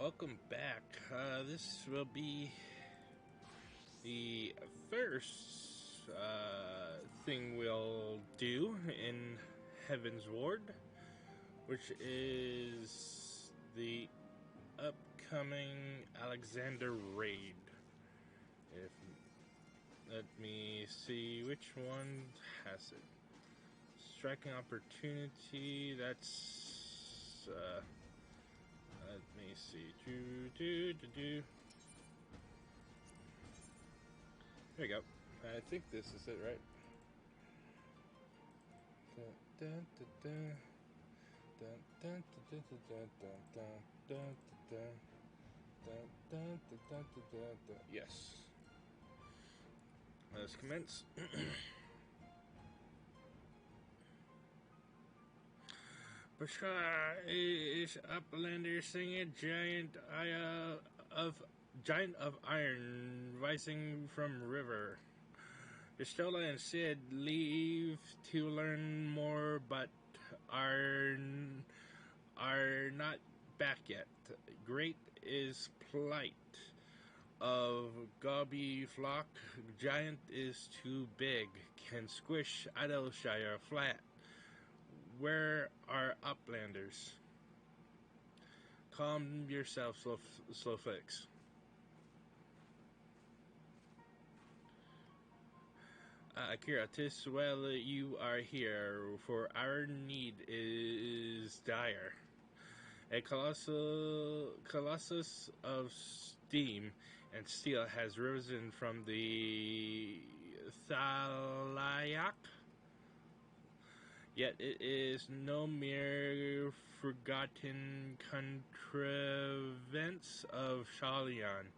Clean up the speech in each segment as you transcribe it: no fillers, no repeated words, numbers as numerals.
welcome back. This will be the first thing we'll do in Heavensward, which is the upcoming Alexander raid. Let me see which one has it. Striking opportunity. That's let me see. There we go. I think this is it, right? Yes. Let's commence. Bashar is Uplander singing giant of iron rising from river. Pistola and Sid leave to learn more, but are not back yet. Great is plight of Gobby flock. Giant is too big, can squish Idleshire flat. Where are Uplanders? Calm yourself, Slowflix. Akira, 'tis well you are here, for our need is dire. A colossus of steam and steel has risen from the Thalayak. Yet it is no mere forgotten contrivance of Shalian.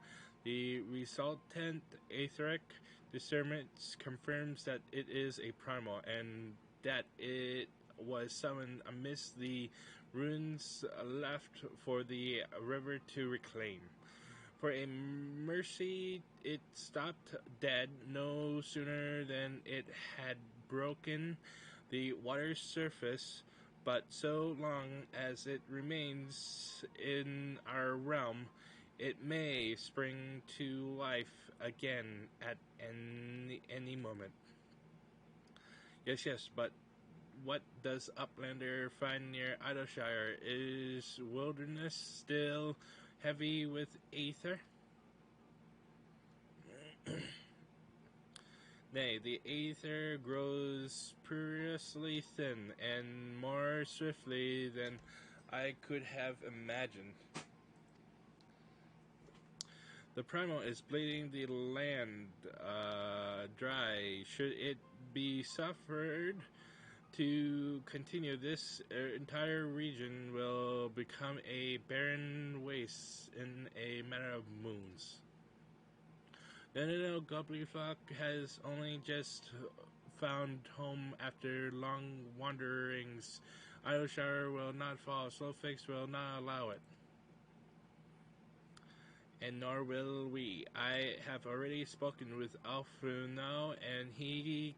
The resultant etheric discernment confirms that it is a primal, and that it was summoned amidst the ruins left for the river to reclaim. For a mercy, it stopped dead no sooner than it had broken the water's surface, but so long as it remains in our realm, it may spring to life again at any moment. Yes, but what does Uplander find near Idleshire? Is wilderness still heavy with aether? Nay, the aether grows perilously thin, and more swiftly than I could have imagined. The primal is bleeding the land dry. Should it be suffered to continue, this entire region will become a barren waste in a matter of moons. The little goblin flock has only just found home after long wanderings. Idleshire will not fall. Slowfix will not allow it. And nor will we. I have already spoken with Alfred now, and he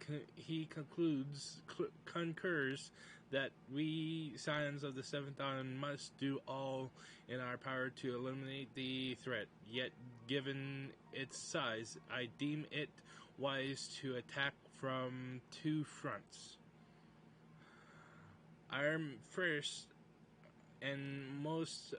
concurs that we, Scions of the Seventh Dawn, must do all in our power to eliminate the threat. Yet, given its size, I deem it wise to attack from two fronts. Our first and most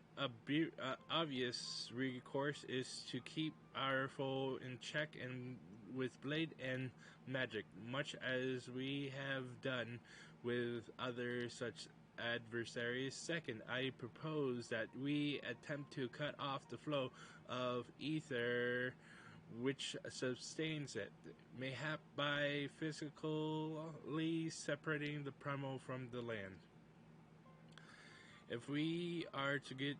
obvious recourse is to keep our foe in check and with blade and magic, much as we have done with other such adversaries. Second, I propose that we attempt to cut off the flow of ether which sustains it, mayhap by physically separating the primal from the land. If we are to get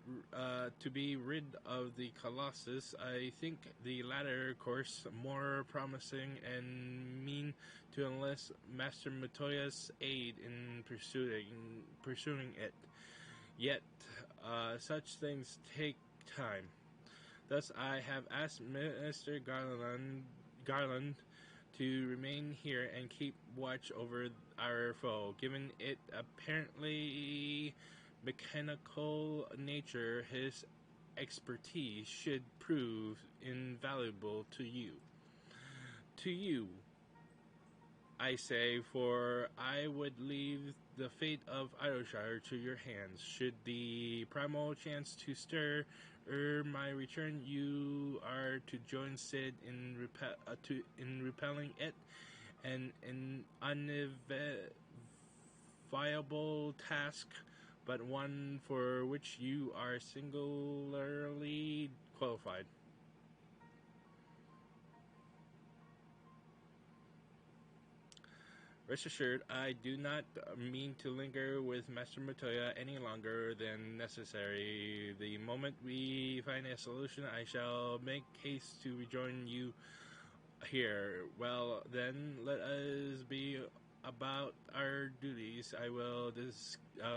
to be rid of the Colossus, I think the latter course more promising, and mean to enlist Master Matoya's aid in pursuing it. Yet such things take time. Thus, I have asked Minister Garland to remain here and keep watch over our foe, given it apparently mechanical nature. His expertise should prove invaluable to you. To you, I say, for I would leave the fate of Idyllshire to your hands. Should the primal chance to stir my return, you are to join Sid in repelling it, and an unviable task, but one for which you are singularly qualified. Rest assured, I do not mean to linger with Master Matoya any longer than necessary. The moment we find a solution, I shall make haste to rejoin you here. Well, then, let us be about our duties. I will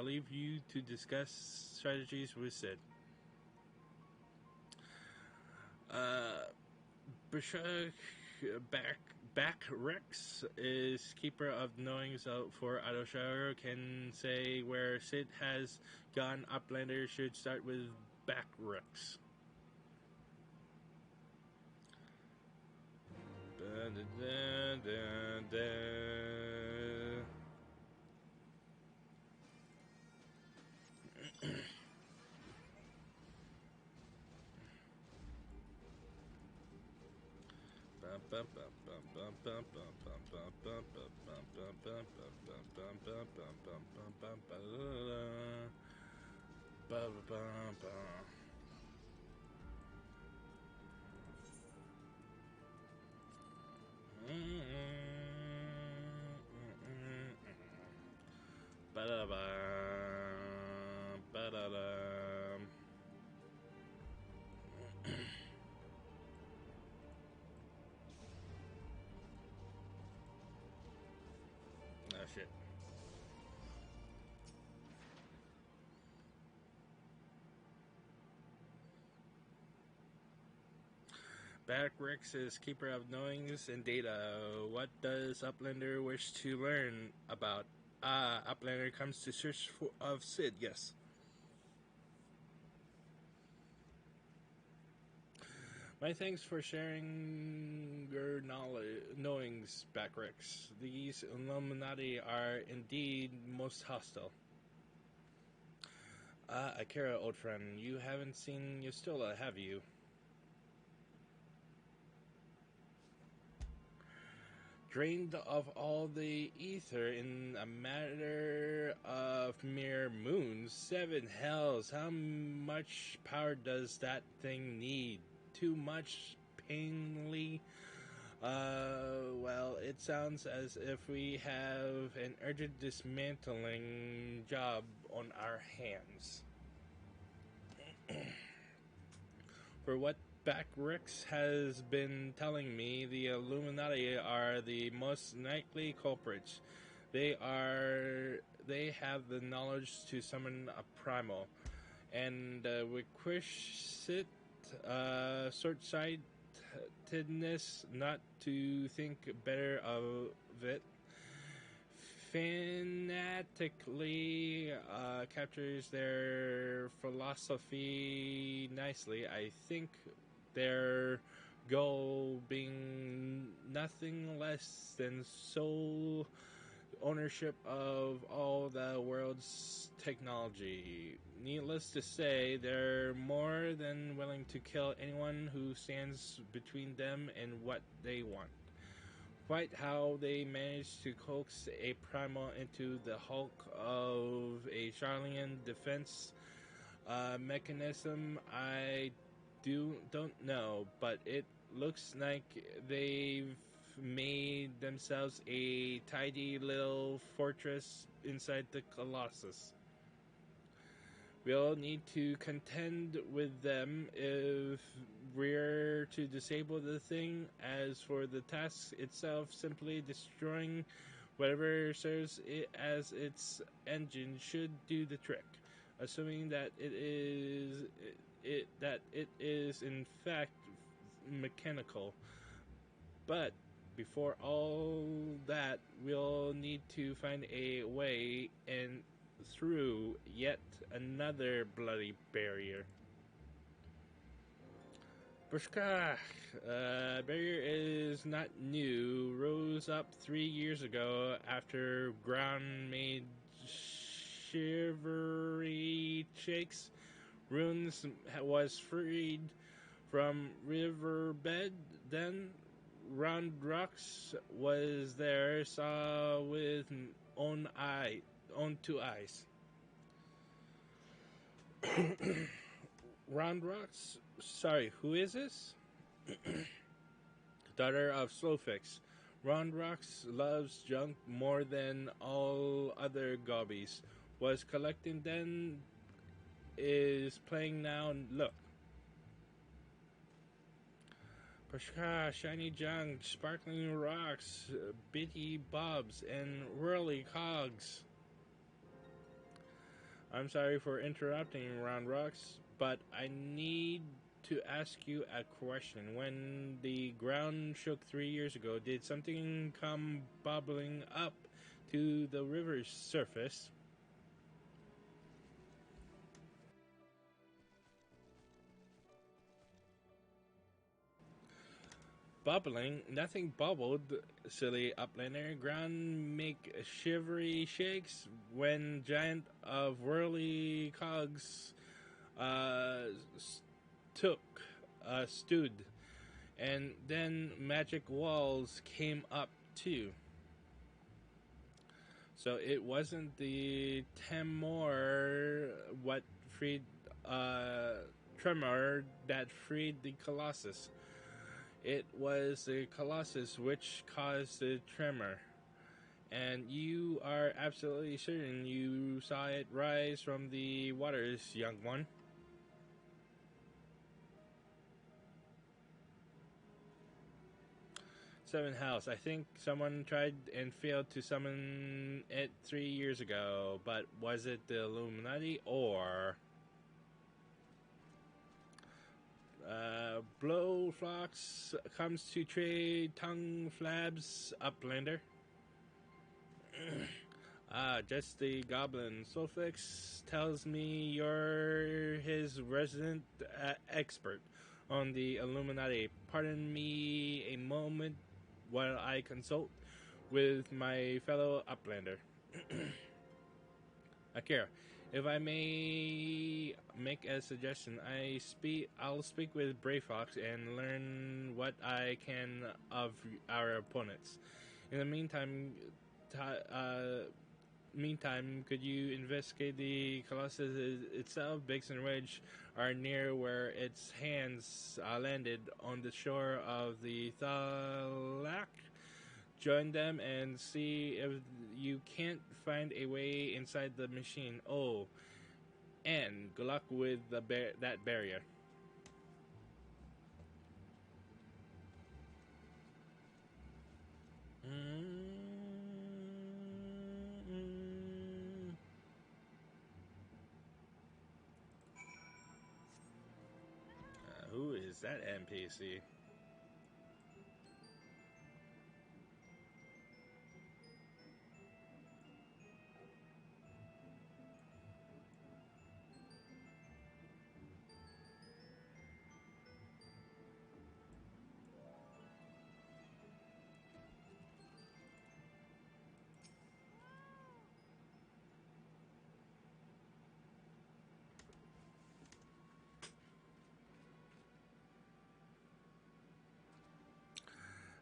leave you to discuss strategies with Sid. Bishak Back Rex is keeper of knowings for Idyllshire. Can say where Sid has gone. Uplander should start with Back Rex. Oh shit. Backrex is keeper of knowings and data. What does Uplander wish to learn about? Uplander comes to search of Sid, yes. My thanks for sharing your knowings, Backrex. These Illuminati are indeed most hostile. Akira, old friend, you haven't seen Yustola, have you? Drained of all the ether in a matter of mere moons. 7 hells, how much power does that thing need? Too much, painfully. Well, it sounds as if we have an urgent dismantling job on our hands. For what Backrex has been telling me, the Illuminati are the most likely culprits. They have the knowledge to summon a primal, and requisite short-sightedness not to think better of it. Fanatically captures their philosophy nicely. I think their goal being nothing less than sole ownership of all the world's technology. Needless to say, they're more than willing to kill anyone who stands between them and what they want. Quite how they managed to coax a primal into the hulk of a Charlian defense mechanism, I don't know, but it looks like they've made themselves a tidy little fortress inside the Colossus. We'll need to contend with them if we're to disable the thing. As for the task itself, simply destroying whatever serves it as its engine should do the trick. Assuming that it is in fact mechanical. But before all that, we'll need to find a way and through yet another bloody barrier. Bushka, barrier is not new. Rose up 3 years ago after ground made shivery shakes. Runes was freed from riverbed. Then round rocks was there. Saw with own two eyes. Round rocks. Sorry, who is this? Daughter of Slowfix. Rondrox loves junk more than all other gobbies. Was collecting then, is playing now. Look. Pashka, shiny junk, sparkling rocks, bitty bobs, and whirly cogs. I'm sorry for interrupting, Rondrox, but I need to ask you a question. When the ground shook 3 years ago, did something come bubbling up to the river's surface? Bubbling? Nothing bubbled, silly uplander. Ground make shivery shakes when giant of whirly cogs uh, took stood, and then magic walls came up too. So it wasn't the Temor what freed Tremor that freed the Colossus. It was the Colossus which caused the tremor. And you are absolutely certain you saw it rise from the waters, young one. Seventh house. I think someone tried and failed to summon it 3 years ago, but was it the Illuminati or Blowflox comes to trade tongue flabs uplander? Just the goblin. Solfix tells me you're his resident expert on the Illuminati. Pardon me a moment while I consult with my fellow uplander. Akira, if I may make a suggestion, I'll speak with Brave Fox and learn what I can of our opponents. In the meantime, could you investigate the Colossus itself? Biggs and Wedge are near where its hands landed on the shore of the Thalak. Join them and see if you can't find a way inside the machine. Oh, and good luck with that barrier. Who is that NPC?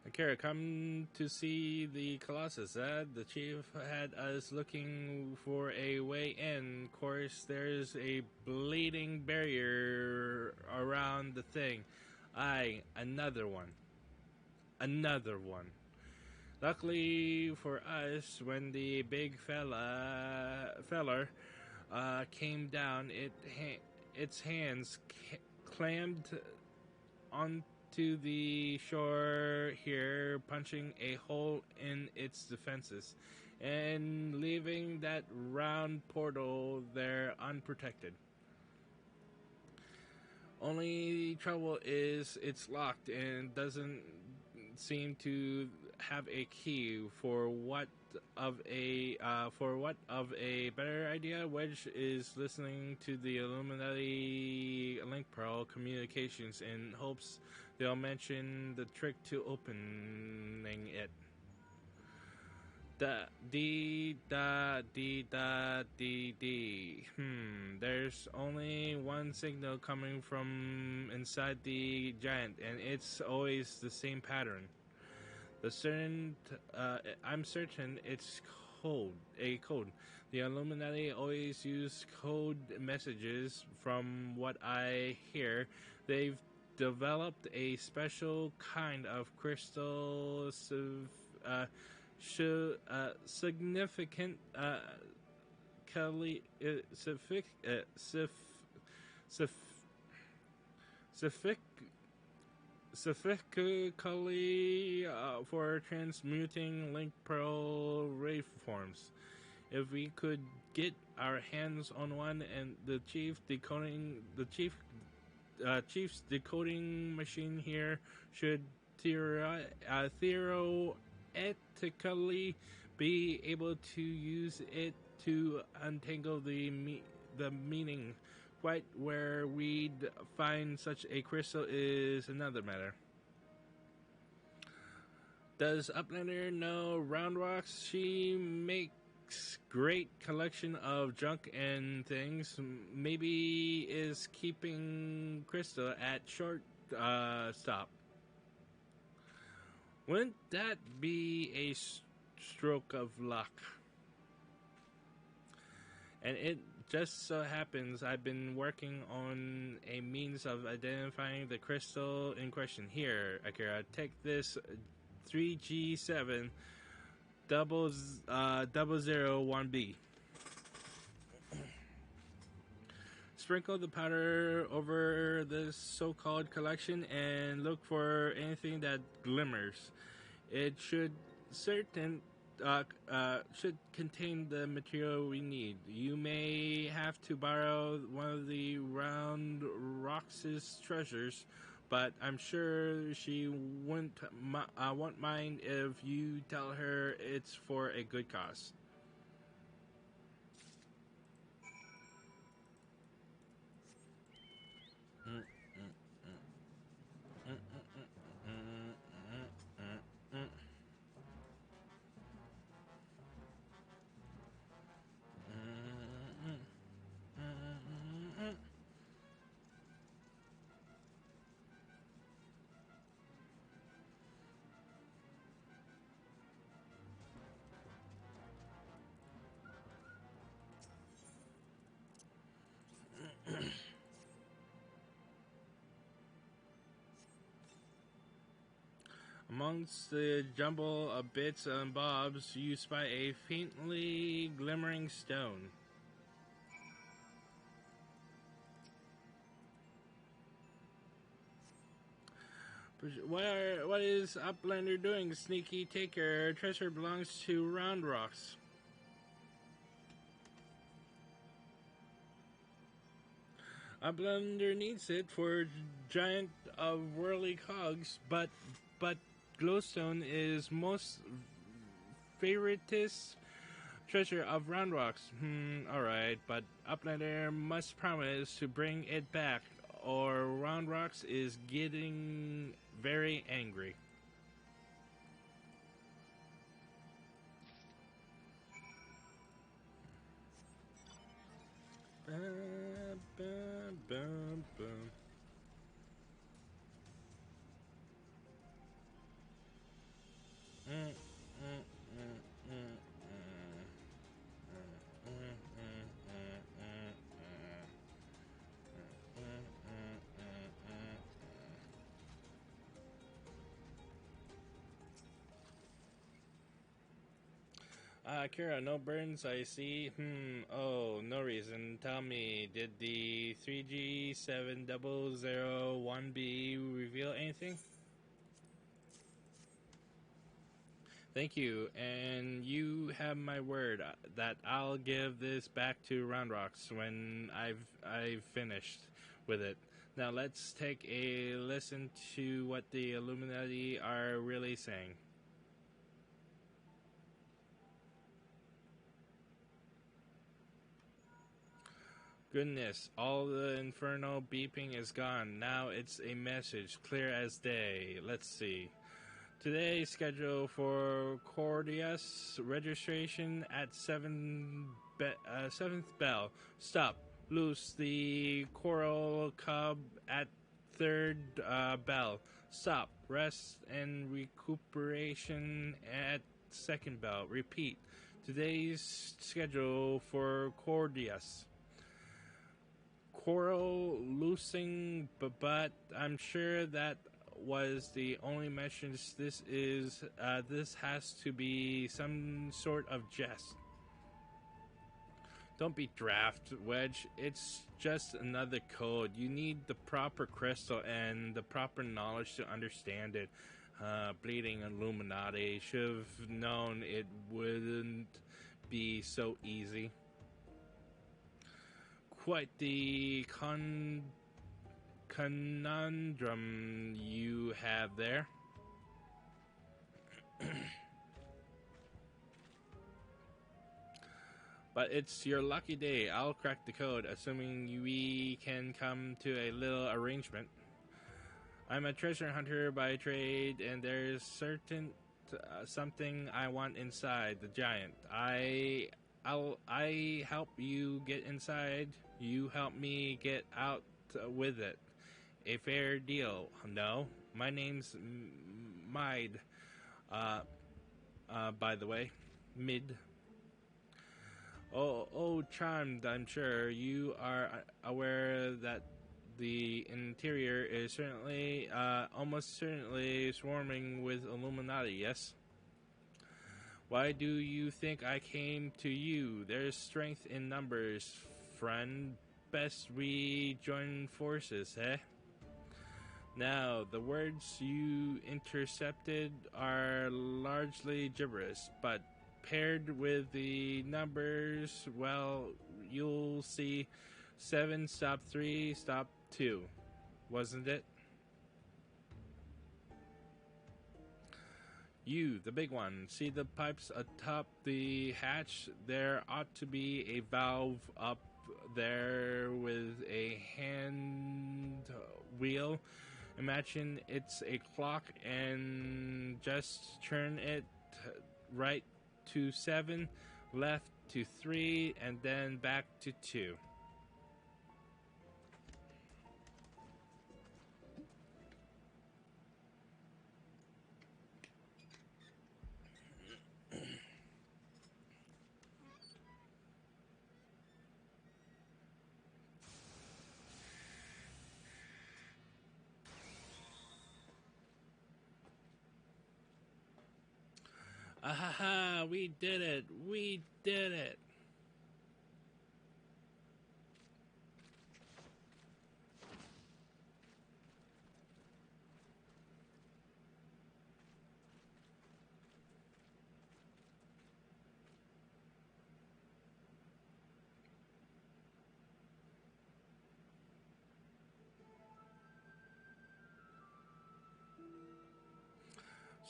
Akira, come to see the Colossus, The chief had us looking for a way in. Of course, there's a bleeding barrier around the thing. Aye, another one. Another one. Luckily for us, when the big feller came down, its hands clammed onto the shore here, punching a hole in its defenses, and leaving that round portal there unprotected. Only trouble is it's locked and doesn't seem to have a key for what of a better idea, Wedge is listening to the Illuminati link pearl communications in hopes they'll mention the trick to opening it. Da dee da dee da dee dee. There's only one signal coming from inside the giant, and it's always the same pattern. I'm certain it's a code. The Illuminati always use code messages. From what I hear, they've developed a special kind of crystal significant specifically for transmuting link pearl waveforms. If we could get our hands on one, and chief's decoding machine here should theoretically be able to use it to untangle the meaning. Quite where we'd find such a crystal is another matter. Does Uplander know Round Rocks? She makes great collection of junk and things. Maybe is keeping crystal at short stop. Wouldn't that be a stroke of luck? And it just so happens I've been working on a means of identifying the crystal in question. Here, Akira, take this 3G7 001B. Sprinkle the powder over this so-called collection and look for anything that glimmers. It should contain the material we need. You may have to borrow one of the Round Rocks' treasures, but I'm sure she won't mind if you tell her it's for a good cause. Amongst the jumble of bits and bobs, you spy a faintly glimmering stone. What is Uplander doing, sneaky taker? Treasure belongs to Round Rocks. Uplander needs it for giant of whirly cogs, but glowstone is most favoritist treasure of Round Rocks. Alright, but Uplander must promise to bring it back, or Round Rocks is getting very angry. Kira, no burns, I see. Oh, no reason. Tell me, did the 3G7001B reveal anything? Thank you, and you have my word that I'll give this back to Round Rocks when I've finished with it. Now let's take a listen to what the Illuminati are really saying. Goodness, all the infernal beeping is gone. Now it's a message, clear as day. Let's see. Today's schedule for Cordius registration at 7th bell. Stop. Loose the coral cub at 3rd bell. Stop. Rest and recuperation at 2nd bell. Repeat. Today's schedule for Cordius. Coral loosing, but I'm sure that was the only message. This has to be some sort of jest. Don't be daft, Wedge. It's just another code. You need the proper crystal and the proper knowledge to understand it. Bleeding Illuminati. Should have known it wouldn't be so easy. Quite the conundrum you have there. But it's your lucky day. I'll crack the code, assuming we can come to a little arrangement. I'm a treasure hunter by trade, and there's certain something I want inside the giant. I help you get inside. You help me get out with it. A fair deal. No, my name's Mide. By the way, Mid. Oh, charmed, I'm sure. You are aware that the interior is certainly, almost certainly swarming with Illuminati, yes? Why do you think I came to you? There's strength in numbers, friend. Best we join forces, eh? Now, the words you intercepted are largely gibberish, but paired with the numbers, well, you'll see 7, stop 3, stop 2, wasn't it? You, the big one, see the pipes atop the hatch? There ought to be a valve up there with a hand wheel. Imagine it's a clock and just turn it right to 7, left to 3, and then back to 2. Ahaha, we did it! We did it!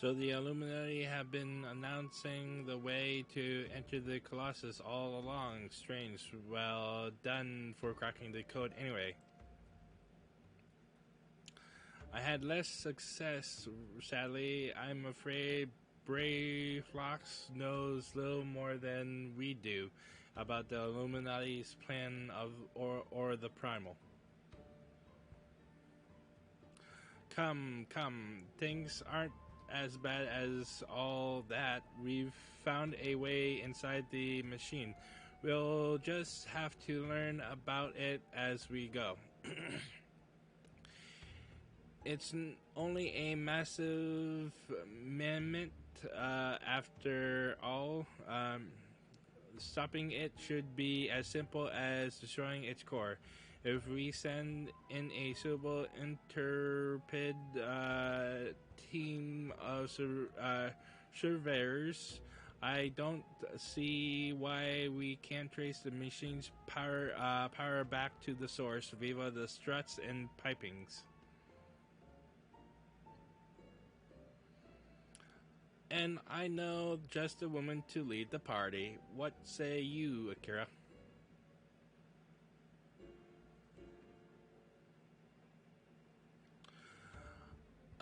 So the Illuminati have been announcing the way to enter the Colossus all along. Strange. Well done for cracking the code anyway. I had less success, sadly. I'm afraid Brayflox knows little more than we do about the Illuminati's plan or the Primal. Come, things aren't as bad as all that. We've found a way inside the machine. We'll just have to learn about it as we go. It's only a massive amendment after all. Stopping it should be as simple as destroying its core. If we send in a suitable intrepid team of surveyors, I don't see why we can't trace the machine's power back to the source via the struts and pipings. And I know just a woman to lead the party. What say you, Akira?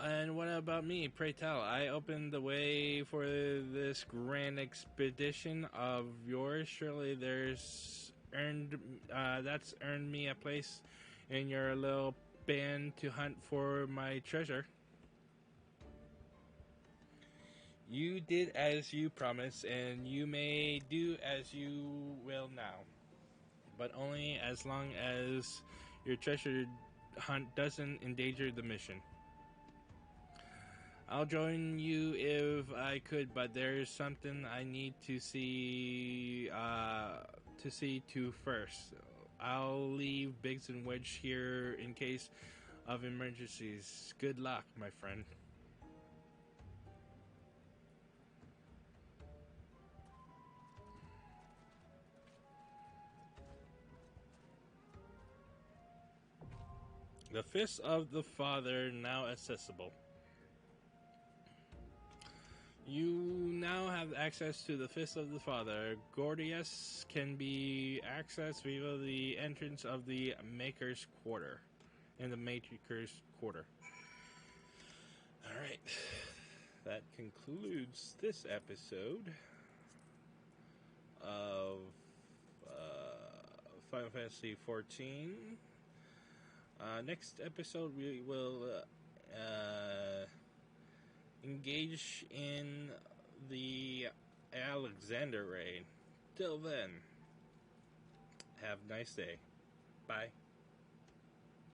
And what about me? Pray tell. I opened the way for this grand expedition of yours. Surely that's earned me a place in your little band to hunt for my treasure. You did as you promised, and you may do as you will now, but only as long as your treasure hunt doesn't endanger the mission. I'll join you if I could, but there's something I need to see to first. I'll leave Biggs and Wedge here in case of emergencies. Good luck, my friend. The Fist of the Father now accessible. You now have access to the Fist of the Father. Gordius can be accessed via the entrance of the Maker's Quarter. In the Maker's Quarter. Alright. That concludes this episode of Final Fantasy XIV. Next episode, we will engage in the Alexander raid. Till then, have a nice day. Bye.